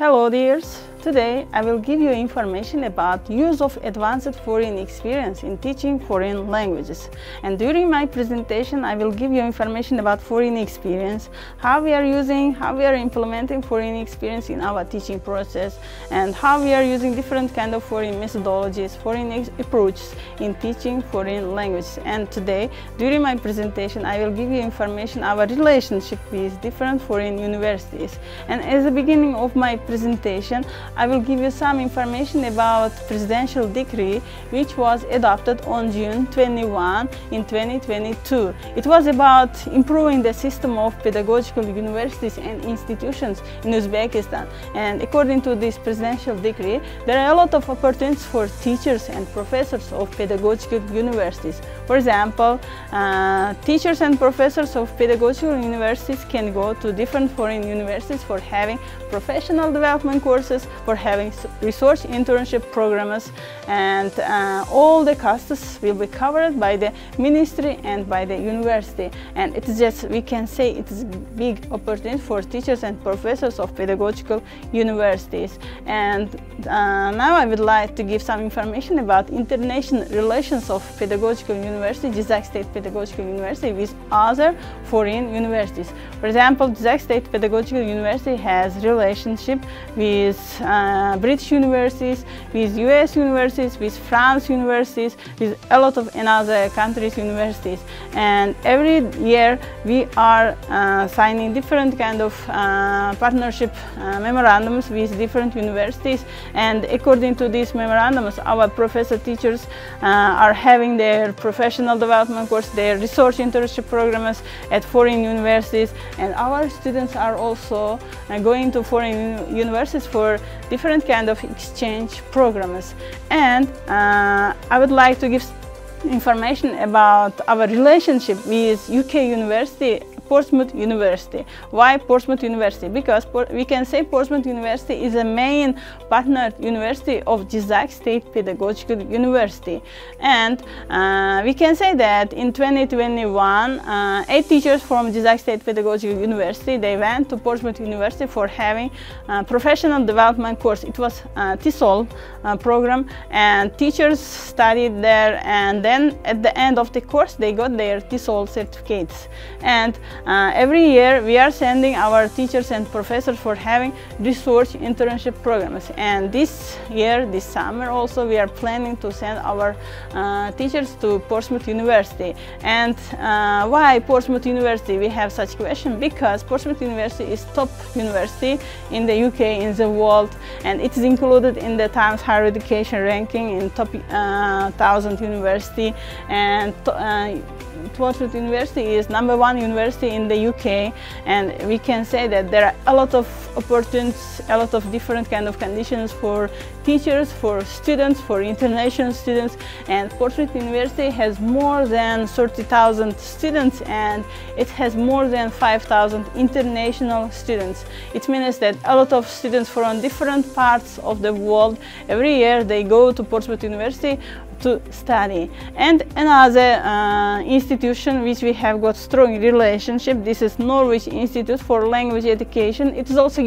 Hello dears, today I will give you information about use of advanced foreign experience in teaching foreign languages. And during my presentation I will give you information about foreign experience, how we are implementing foreign experience in our teaching process, and how we are using different kind of foreign methodologies, foreign approaches in teaching foreign languages. And today during my presentation I will give you information our relationship with different foreign universities. And as the beginning of my presentation, I will give you some information about presidential decree which was adopted on June 21 in 2022. It was about improving the system of pedagogical universities and institutions in Uzbekistan. And according to this presidential decree, there are a lot of opportunities for teachers and professors of pedagogical universities. For example, teachers and professors of pedagogical universities can go to different foreign universities for having professional development courses, for having research internship programs, and all the costs will be covered by the ministry and by the university. And it is just, we can say it is a big opportunity for teachers and professors of pedagogical universities. And now I would like to give some information about international relations of pedagogical university, Jizzax State Pedagogical University, with other foreign universities. For example, Jizzax State Pedagogical University has relationship with British universities, with US universities, with France universities, with a lot of another countries' universities. And every year we are signing different kind of partnership memorandums with different universities. And according to these memorandums, our professor teachers are having their professional development course, their research internship programs at foreign universities, and our students are also going to foreign universities for different kind of exchange programs. And I would like to give information about our relationship with UK University, Portsmouth University. Why Portsmouth University? Because we can say Portsmouth University is a main partner university of Jizzax State Pedagogical University. And we can say that in 2021, 8 teachers from Jizzax State Pedagogical University, they went to Portsmouth University for having professional development course. It was a TESOL program, and teachers studied there, and then at the end of the course they got their TESOL certificates. And every year we are sending our teachers and professors for having research internship programs. And this year, this summer also, we are planning to send our teachers to Portsmouth University. And why Portsmouth University? We have such question because Portsmouth University is top university in the UK, in the world, and it is included in the Times Higher Education ranking in top 1000 university. And Portsmouth University is #1 university in the UK, and we can say that there are a lot of opportunities, a lot of different kind of conditions for teachers, for students, for international students. And Portsmouth University has more than 30,000 students, and it has more than 5,000 international students. It means that a lot of students from different parts of the world, every year they go to Portsmouth University to study. And another institution which we have got strong relationship, this is Norwich Institute for Language Education. It is also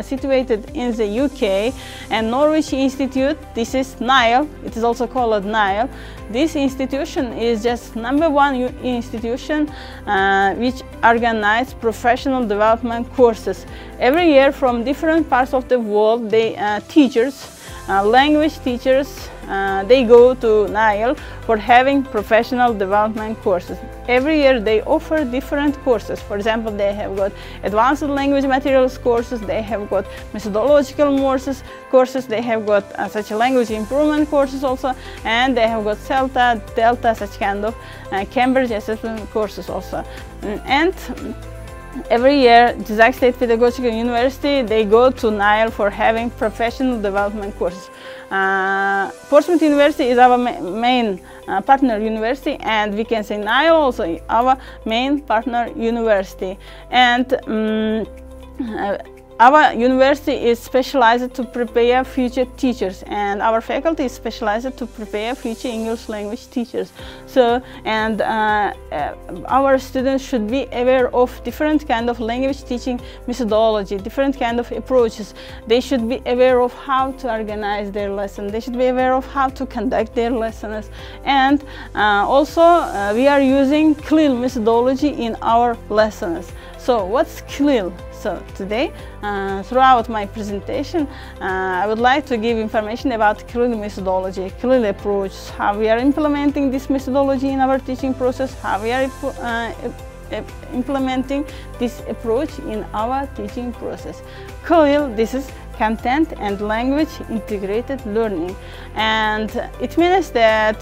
situated in the UK. And Norwich Institute, this is NILE, it is also called NILE. This institution is just #1 institution which organizes professional development courses. Every year from different parts of the world, they language teachers, they go to NILE for having professional development courses. Every year they offer different courses. For example, they have got advanced language materials courses, they have got methodological courses, they have got such language improvement courses also, and they have got CELTA, Delta, such kind of Cambridge assessment courses also. And every year, Jizzax State Pedagogical University, they go to NILE for having professional development courses. Portsmouth University is our main partner university, and we can say NILE also our main partner university. And our university is specialized to prepare future teachers, and our faculty is specialized to prepare future English language teachers. So, and our students should be aware of different kind of language teaching methodology, different kind of approaches. They should be aware of how to organize their lesson. They should be aware of how to conduct their lessons. And also we are using CLIL methodology in our lessons. So what's CLIL? So today, throughout my presentation, I would like to give information about CLIL methodology, CLIL approach, how we are implementing this methodology in our teaching process, how we are implementing this approach in our teaching process. CLIL, this is content and language integrated learning, and it means that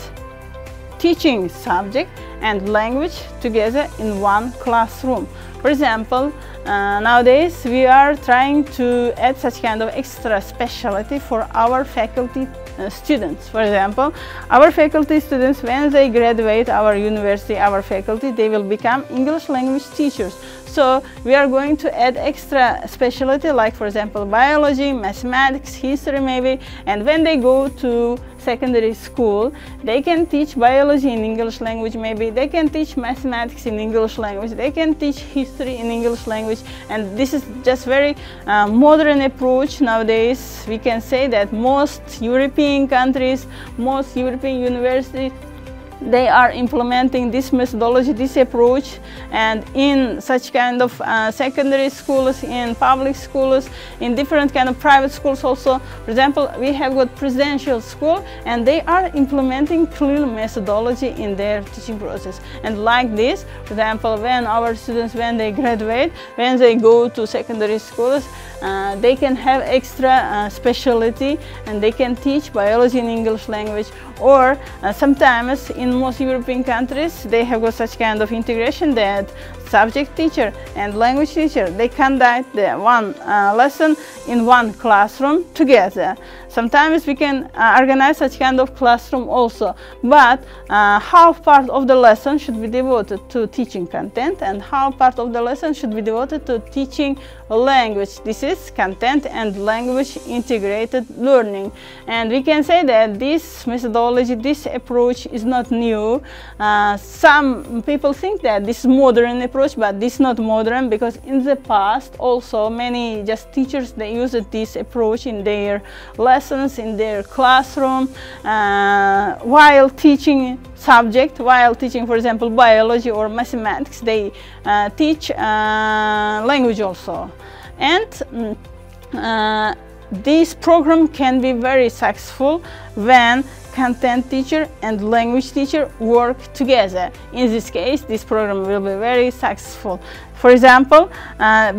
teaching subject and language together in one classroom. For example, nowadays we are trying to add such kind of extra specialty for our faculty students. For example, our faculty students, when they graduate our university, our faculty, they will become English language teachers. So we are going to add extra specialty, like for example biology, mathematics, history maybe, and when they go to secondary school, they can teach biology in English language maybe, they can teach mathematics in English language, they can teach history in English language, and this is just very modern approach nowadays. We can say that most European countries, most European universities, they are implementing this methodology, this approach, and in such kind of secondary schools, in public schools, in different kind of private schools also. For example, we have got presidential school, and they are implementing CLIL methodology in their teaching process. And like this, for example, when our students, when they graduate, when they go to secondary schools, they can have extra specialty, and they can teach biology in English language. Or sometimes in most European countries, they have got such kind of integration that subject teacher and language teacher, they conduct the one lesson in one classroom together. Sometimes we can organize such kind of classroom also, but half part of the lesson should be devoted to teaching content, and half part of the lesson should be devoted to teaching language. This is content and language integrated learning. And we can say that this methodology, this approach is not new. Some people think that this is modern approach, but this is not modern, because in the past also many just teachers, they used this approach in their lessons, in their classroom, while teaching subject, while teaching, for example, biology or mathematics, they teach language also. And this program can be very successful when content teacher and language teacher work together. In this case, this program will be very successful. For example,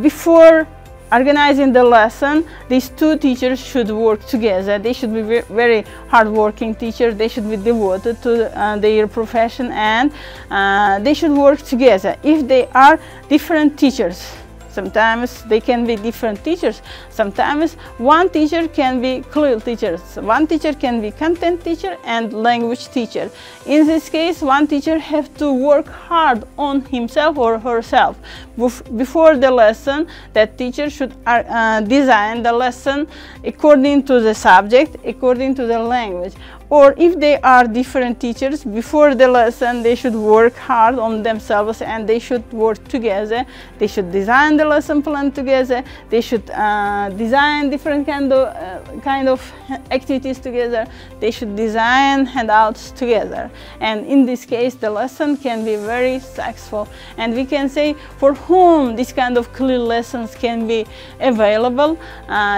before organizing the lesson, these two teachers should work together. They should be very hard-working teachers. They should be devoted to their profession, and they should work together. If they are different teachers, sometimes they can be different teachers. Sometimes one teacher can be CLIL teacher, one teacher can be content teacher and language teacher. In this case, one teacher has to work hard on himself or herself. Before the lesson, that teacher should design the lesson according to the subject, according to the language. Or if they are different teachers, before the lesson they should work hard on themselves, and they should work together. They should design the lesson plan together. They should design different kind of activities together. They should design handouts together. And in this case, the lesson can be very successful. And we can say for whom this kind of CLIL lessons can be available.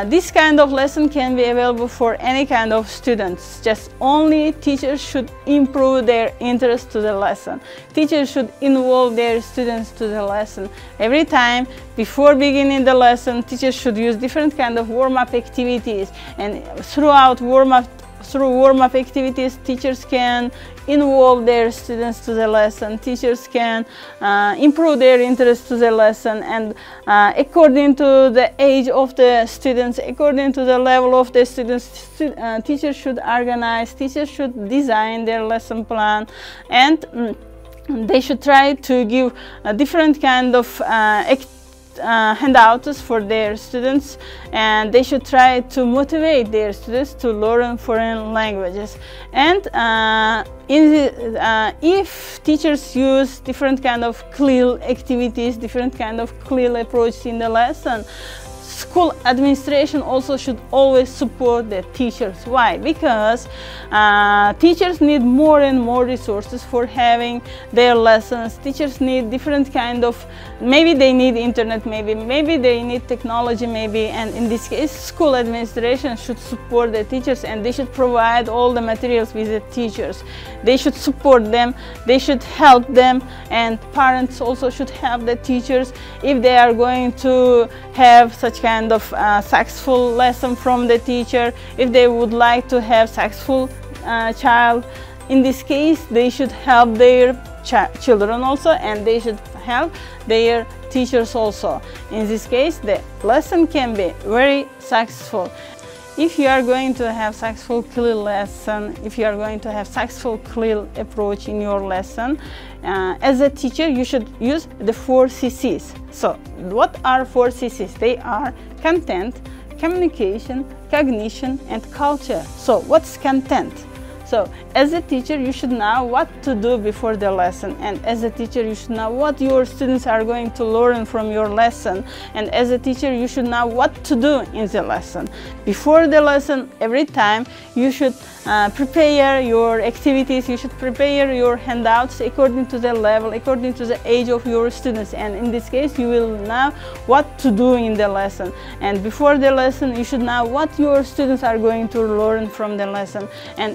This kind of lesson can be available for any kind of students. Just only teachers should improve their interest to the lesson. Teachers should involve their students to the lesson. Every time before beginning the lesson, teachers should use different kind of warm-up activities, and throughout warm-up activities, teachers can involve their students to the lesson. Teachers can improve their interest to the lesson, and according to the age of the students, according to the level of the students, teachers should organize, teachers should design their lesson plan, and they should try to give a different kind of handouts for their students, and they should try to motivate their students to learn foreign languages. And if teachers use different kind of clear activities, different kind of clear approach in the lesson, school administration also should always support the teachers. Why? Because teachers need more and more resources for having their lessons. Teachers need different kind of, maybe they need internet, maybe they need technology, and in this case school administration should support the teachers, and they should provide all the materials with the teachers. They should support them, they should help them, and parents also should help the teachers if they are going to have such kind of successful lesson from the teacher, if they would like to have successful child. In this case, they should help their children also, and they should help their teachers also. In this case, the lesson can be very successful. If you are going to have successful clear lesson, if you are going to have successful clear approach in your lesson, as a teacher you should use the 4 CCs. So what are 4 CCs? They are content, communication, cognition, and culture. So what's content? So as a teacher you should know what to do before the lesson, and as a teacher you should know what your students are going to learn from your lesson, and as a teacher you should know what to do in the lesson. Before the lesson, every time you should prepare your activities, you should prepare your handouts according to the level, according to the age of your students, and in this case you will know what to do in the lesson. And before the lesson you should know what your students are going to learn from the lesson, and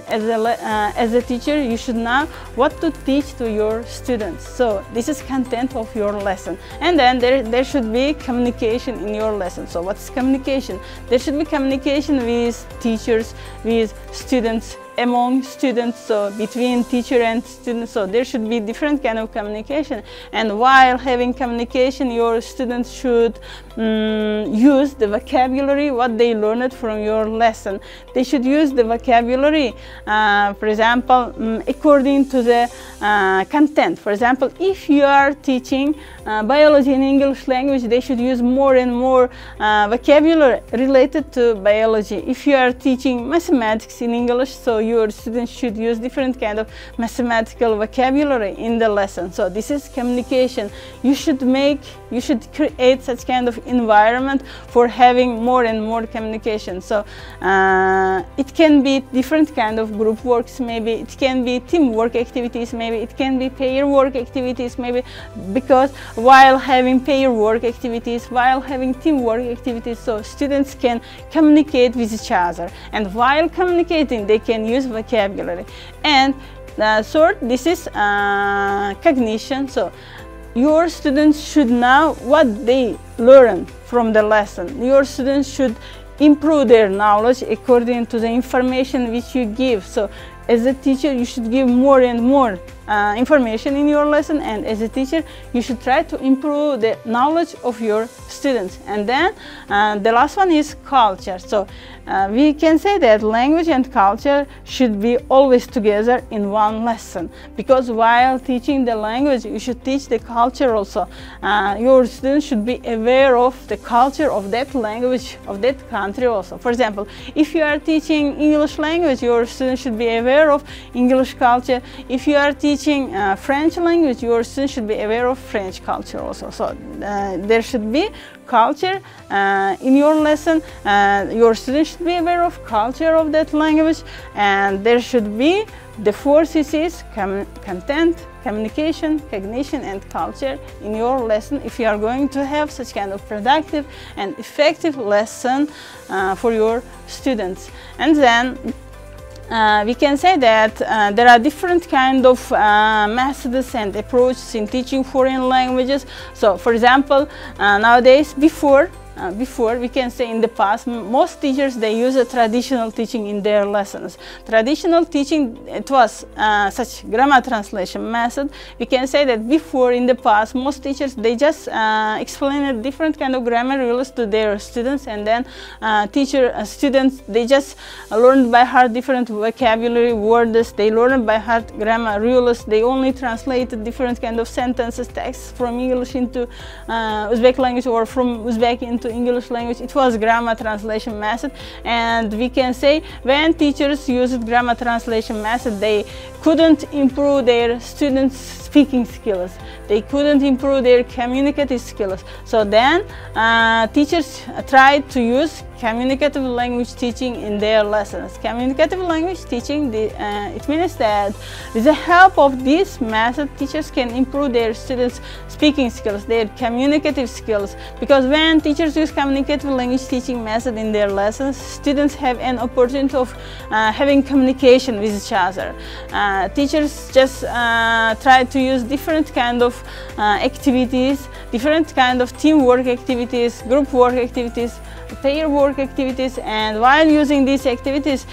as a teacher you should know what to teach to your students. So this is content of your lesson. And then there should be communication in your lesson. So what's communication? There should be communication with teachers, with students, among students, so between teacher and students. So there should be different kind of communication, and while having communication your students should use the vocabulary what they learned from your lesson. They should use the vocabulary, for example, according to the content. For example, if you are teaching biology in English language, they should use more and more vocabulary related to biology. If you are teaching mathematics in English, so your students should use different kind of mathematical vocabulary in the lesson. So this is communication. You should create such kind of environment for having more and more communication. So it can be different kind of group works, maybe it can be teamwork activities, maybe it can be pair work activities, maybe, because while having pair work activities, while having teamwork activities, so students can communicate with each other, and while communicating they can use vocabulary. And third, this is cognition. So your students should know what they learn from the lesson. Your students should improve their knowledge according to the information which you give. So as a teacher you should give more and more information in your lesson, and as a teacher you should try to improve the knowledge of your students. And then the last one is culture. So we can say that language and culture should be always together in one lesson, because while teaching the language you should teach the culture also. Your students should be aware of the culture of that language, of that country also. For example, if you are teaching English language, your students should be aware of English culture. If you are teaching French language, your students should be aware of French culture also. So there should be culture in your lesson. Your students should be aware of culture of that language, and there should be the 4 CCs: content, communication, cognition, and culture in your lesson if you are going to have such kind of productive and effective lesson for your students. And then we can say that there are different kind of methods and approaches in teaching foreign languages. So for example, nowadays, before before, we can say in the past, most teachers, they use a traditional teaching in their lessons. Traditional teaching, it was such grammar translation method. We can say that before, in the past, most teachers, they just explain different kind of grammar rules to their students, and then students, they just learned by heart different vocabulary words, they learned by heart grammar rules, they only translated different kind of sentences, texts from English into Uzbek language, or from Uzbek into English language. It was grammar translation method, and we can say when teachers used grammar translation method, they couldn't improve their students' speaking skills, they couldn't improve their communicative skills. So then teachers tried to use communicative language teaching in their lessons. Communicative language teaching, it means that with the help of this method, teachers can improve their students' speaking skills, their communicative skills, because when teachers use communicative language teaching method in their lessons, students have an opportunity of having communication with each other. Teachers just try to use different kind of activities, different kind of teamwork activities, group work activities, pair work activities, and while using these activities,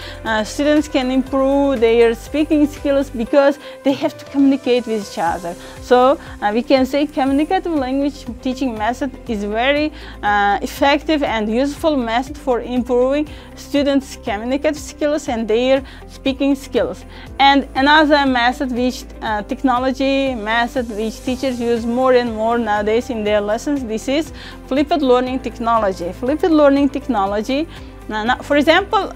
students can improve their speaking skills because they have to communicate with each other. So we can say communicative language teaching method is very effective and useful method for improving students' communicative skills and their speaking skills. And another method, which technology method, which teachers use more and more nowadays in their lessons, this is flipped learning technology. Flipped learning technology. Now, for example,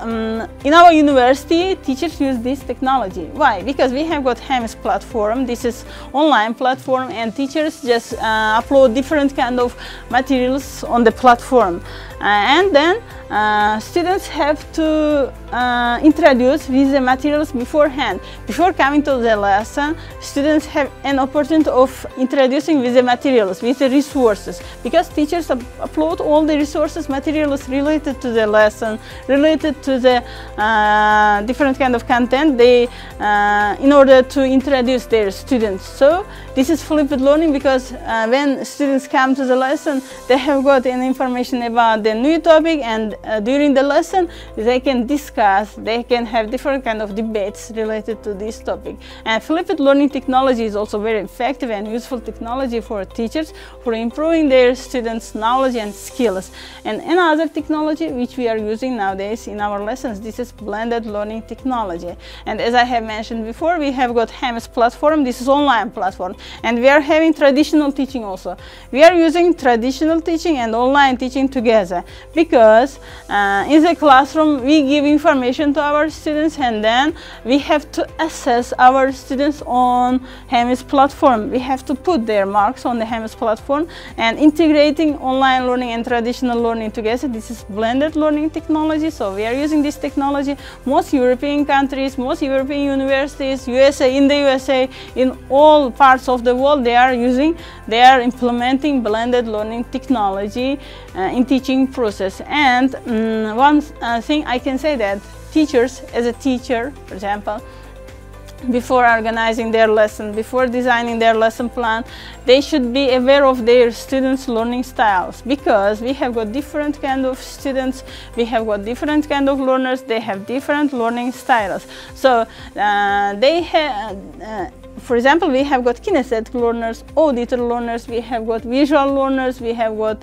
in our university, teachers use this technology. Why? Because we have got HEMS platform. This is online platform, and teachers just upload different kind of materials on the platform. And then students have to introduce these materials beforehand. Before coming to the lesson, students have an opportunity of introducing with the materials, with the resources, because teachers upload all the resources, materials related to the lesson, related to the different kind of content, they in order to introduce their students. So this is flipped learning, because when students come to the lesson, they have got an information about the new topic, and during the lesson they can discuss, they can have different kind of debates related to this topic. And flipped learning technology is also very effective and useful technology for teachers for improving their students' knowledge and skills. And another technology which we are using nowadays in our lessons, this is blended learning technology. And as I have mentioned before, we have got HEMS platform, this is online platform, and we are having traditional teaching also. We are using traditional teaching and online teaching together, because in the classroom we give information to our students, and then we have to assess our students on HEMS platform. We have to put their marks on the HEMS platform, and integrating online learning and traditional learning together, this is blended learning technology. So we are using this technology. Most European countries, most European universities, in the USA, in all parts of the world, they are implementing blended learning technology in teaching process. And one thing I can say, that teachers, as a teacher, for example, before organizing their lesson, before designing their lesson plan, they should be aware of their students' learning styles, because we have got different kind of students, we have got different kind of learners, they have different learning styles. So for example, we have got kinesthetic learners, auditor learners, we have got visual learners, we have got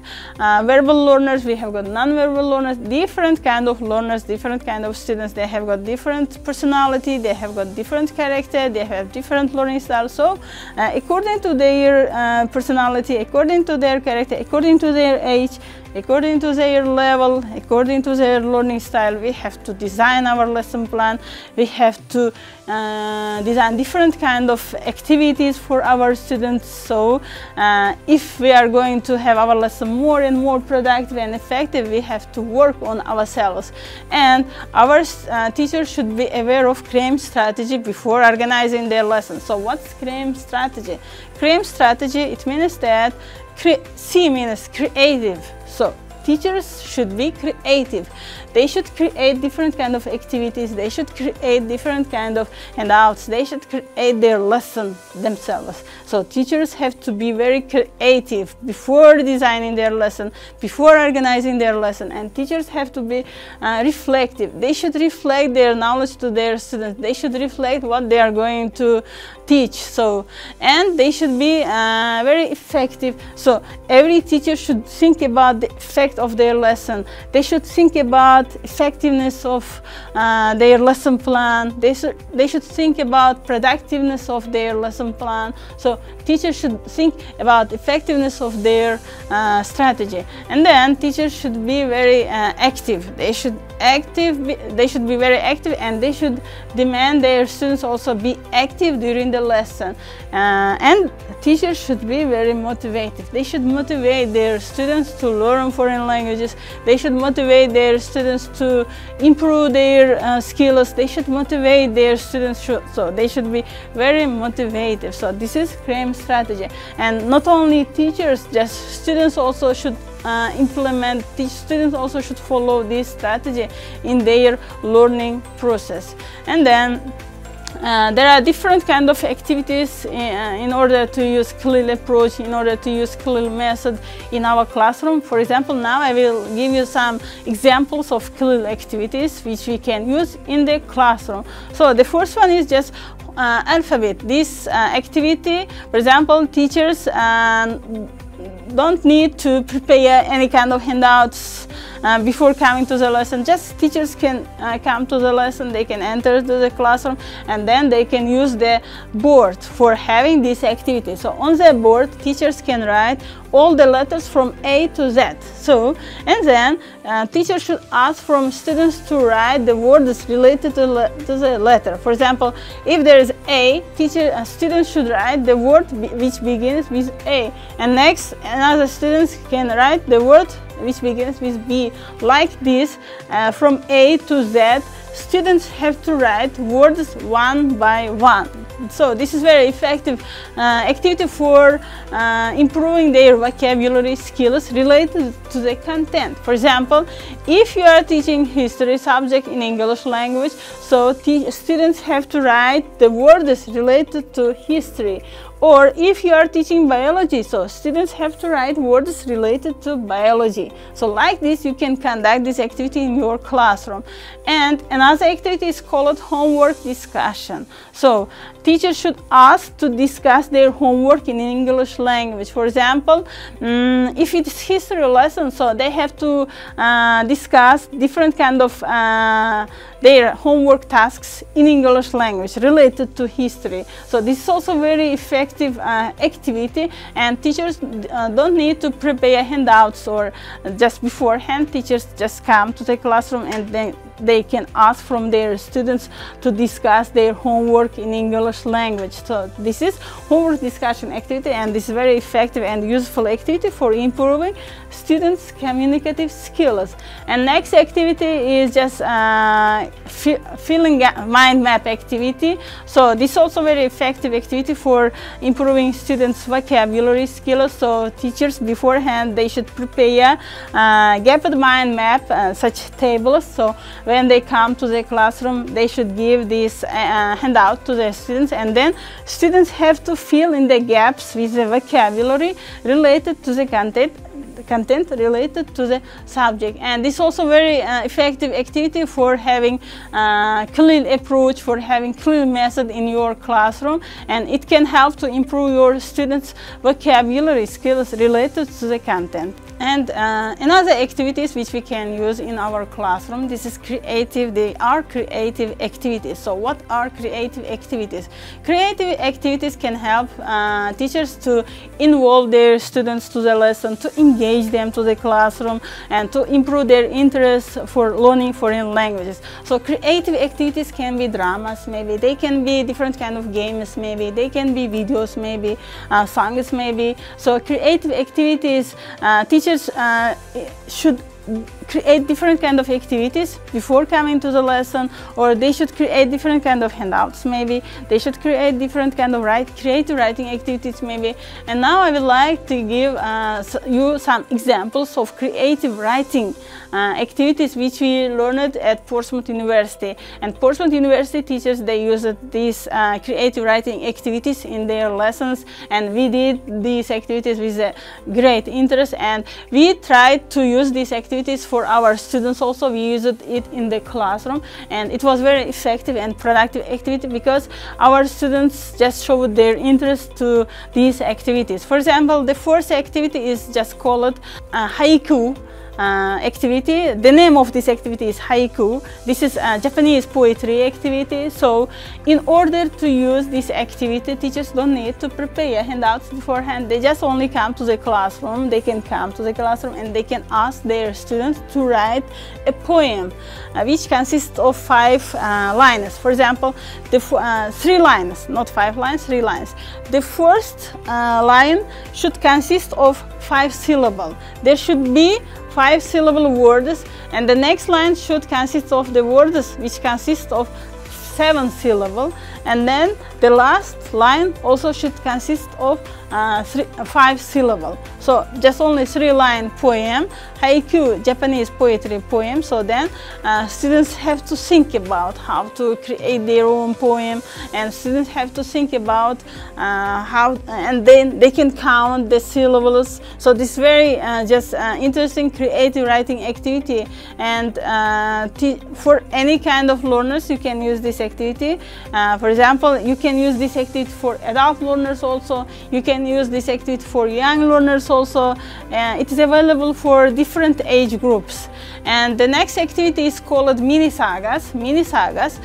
verbal learners, we have got non-verbal learners, different kind of learners, different kind of students. They have got different personality, they have got different character, they have different learning style. So according to their personality, according to their character, according to their age, according to their level, according to their learning style, we have to design our lesson plan. We have to design different kind of activities for our students. So if we are going to have our lesson more and more productive and effective, we have to work on ourselves. And our teachers should be aware of CREAM strategy before organizing their lesson. So what's CREAM strategy? CREAM strategy, it means that C means creative. So teachers should be creative. They should create different kind of activities. They should create different kind of handouts. They should create their lesson themselves. So teachers have to be very creative before designing their lesson, before organizing their lesson. And teachers have to be reflective. They should reflect their knowledge to their students. They should reflect what they are going to teach. So, and they should be very effective. So every teacher should think about the effect of their lesson. They should think about effectiveness of their lesson plan. They should think about productiveness of their lesson plan. So teachers should think about effectiveness of their strategy. And then teachers should be very active. They should be very active, and they should demand their students also be active during the lesson. And teachers should be very motivated. They should motivate their students to learn foreign languages. They should motivate their students to improve their skills. They should motivate their students, so they should be very motivated. So this is CREAM strategy. And not only teachers, just students also should implement. Students also should follow this strategy in their learning process. And then there are different kind of activities in order to use CLIL approach, in order to use CLIL method in our classroom. For example, now I will give you some examples of CLIL activities which we can use in the classroom. So the first one is just alphabet. This activity, for example, teachers don't need to prepare any kind of handouts before coming to the lesson. Just teachers can come to the lesson, they can enter to the classroom, and then they can use the board for having this activity. So on the board, teachers can write all the letters from A to Z. So, and then teachers should ask from students to write the words related to the letter. For example, if there is A, students should write the word which begins with A, and next another students can write the word which begins with B. Like this, from A to Z, students have to write words one by one. So this is very effective activity for improving their vocabulary skills related to the content. For example, if you are teaching history subject in English language, so students have to write the words related to history. Or if you are teaching biology, so students have to write words related to biology. So like this, you can conduct this activity in your classroom. And another activity is called homework discussion. So teachers should ask to discuss their homework in English language. For example, if it is history lesson, so they have to discuss different kind of their homework tasks in English language related to history. So this is also very effective activity, and teachers don't need to prepare handouts or just beforehand. Teachers just come to the classroom and then they can ask from their students to discuss their homework in English language. So this is homework discussion activity, and this is very effective and useful activity for improving students' communicative skills. And next activity is just filling mind map activity. So this is also very effective activity for improving students' vocabulary skills. So teachers beforehand, they should prepare gapped mind map, such tables. So when they come to the classroom, they should give this handout to the students, and then students have to fill in the gaps with the vocabulary related to the content related to the subject. And this is also very effective activity for having CLIL approach, for having CLIL method in your classroom, and it can help to improve your students' vocabulary skills related to the content. And another activities which we can use in our classroom, this is creative. They are creative activities. So what are creative activities? Creative activities can help teachers to involve their students to the lesson, to engage them to the classroom, and to improve their interest for learning foreign languages. So creative activities can be dramas, maybe they can be different kind of games, maybe they can be videos, maybe songs, maybe. So creative activities, teachers should create different kind of activities before coming to the lesson, or they should create different kind of handouts maybe. They should create different kind of creative writing activities maybe. And now I would like to give you some examples of creative writing activities which we learned at Portsmouth University. And Portsmouth University teachers, they use these creative writing activities in their lessons, and we did these activities with a great interest, and we tried to use these activities for our students also. We used it in the classroom, and it was very effective and productive activity because our students just showed their interest to these activities. For example, the first activity is just called haiku activity. The name of this activity is haiku. This is a Japanese poetry activity. So in order to use this activity, teachers don't need to prepare handouts beforehand. They just only come to the classroom. They can come to the classroom and they can ask their students to write a poem which consists of 5 lines. For example, the 3 lines, not 5 lines, 3 lines. The first line should consist of 5 syllables. There should be 5-syllable words, and the next line should consist of the words which consist of 7 syllables, and then the last line also should consist of 5 syllables. So just only 3-line poem, haiku, Japanese poetry poem. So then students have to think about how to create their own poem, and students have to think about how, and then they can count the syllables. So this very interesting creative writing activity, and for any kind of learners you can use this activity. For example, you can use this activity for adult learners also. You can use this activity for young learners also. It is available for different age groups. And the next activity is called mini sagas. Mini sagas.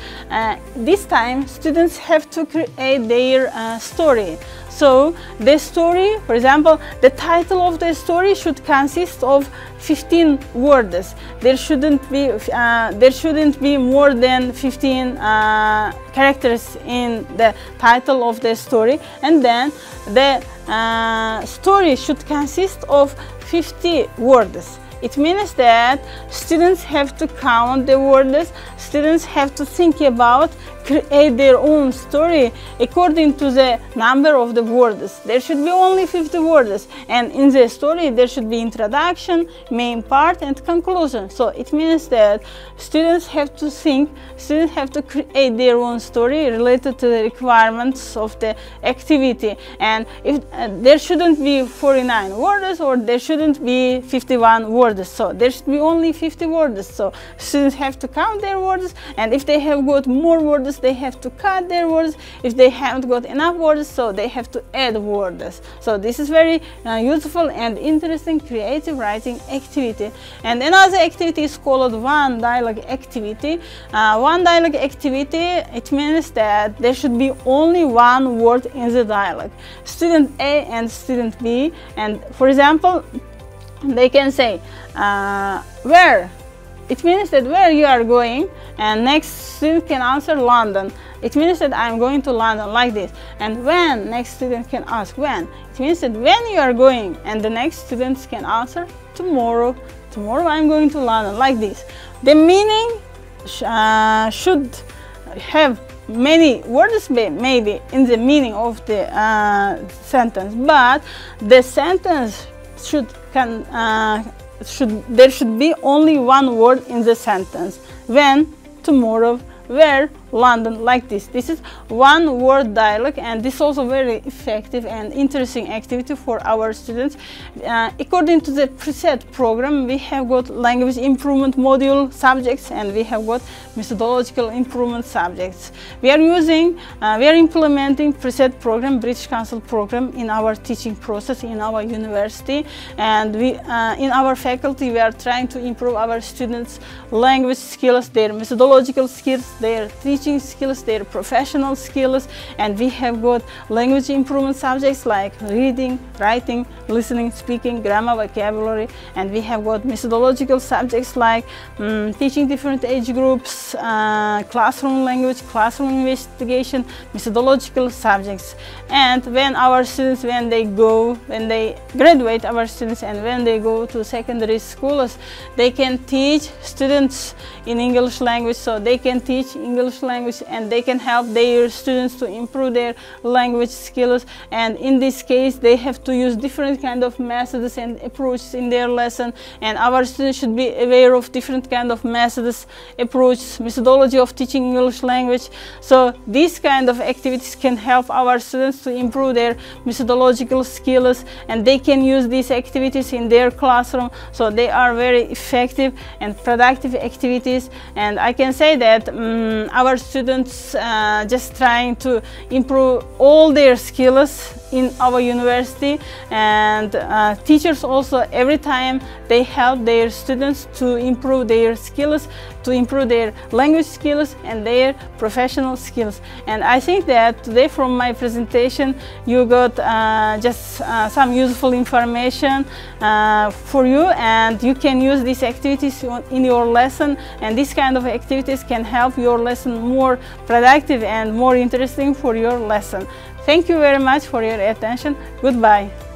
This time students have to create their story. So the story, for example, the title of the story should consist of 15 words. There shouldn't be more than 15 characters in the title of the story, and then the story should consist of 50 words. It means that students have to count the words, students have to think about, create their own story according to the number of the words. There should be only 50 words, and in the story there should be introduction, main part, and conclusion. So it means that students have to think, students have to create their own story related to the requirements of the activity. And if there shouldn't be 49 words, or there shouldn't be 51 words, so there should be only 50 words. So students have to count their words, and if they have got more words, they have to cut their words. If they haven't got enough words, so they have to add words. So this is very useful and interesting creative writing activity. And another activity is called one dialogue activity. One dialogue activity, it means that there should be only one word in the dialogue. Student A and student B, and for example, they can say where. It means that where you are going, and next student can answer London. It means that I am going to London, like this. And when, next student can ask when. It means that when you are going, and the next students can answer tomorrow. Tomorrow I am going to London, like this. The meaning should have many words maybe in the meaning of the sentence, but the sentence there should be only one word in the sentence. When, tomorrow, where, London, like this. This is one word dialogue, and this is also very effective and interesting activity for our students. According to the preset program, we have got language improvement module subjects, and we have got methodological improvement subjects. We are implementing preset program, British Council program, in our teaching process in our university, and in our faculty we are trying to improve our students' language skills, their methodological skills, their teaching teaching skills, their professional skills, and we have got language improvement subjects like reading, writing, listening, speaking, grammar, vocabulary, and we have got methodological subjects like teaching different age groups, classroom language, classroom investigation, methodological subjects. And when our students, when they graduate, our students, and when they go to secondary schools, they can teach students in English language, so they can teach English language and they can help their students to improve their language skills. And in this case, they have to use different kind of methods and approaches in their lesson, and our students should be aware of different kind of methods, approaches, methodology of teaching English language. So these kind of activities can help our students to improve their methodological skills, and they can use these activities in their classroom, so they are very effective and productive activities. And I can say that our students just trying to improve all their skills in our university, and teachers also every time they help their students to improve their skills, to improve their language skills and their professional skills. And I think that today from my presentation you got just some useful information for you, and you can use these activities in your lesson, and these kind of activities can help your lesson more productive and more interesting for your lesson. Thank you very much for your attention. Goodbye.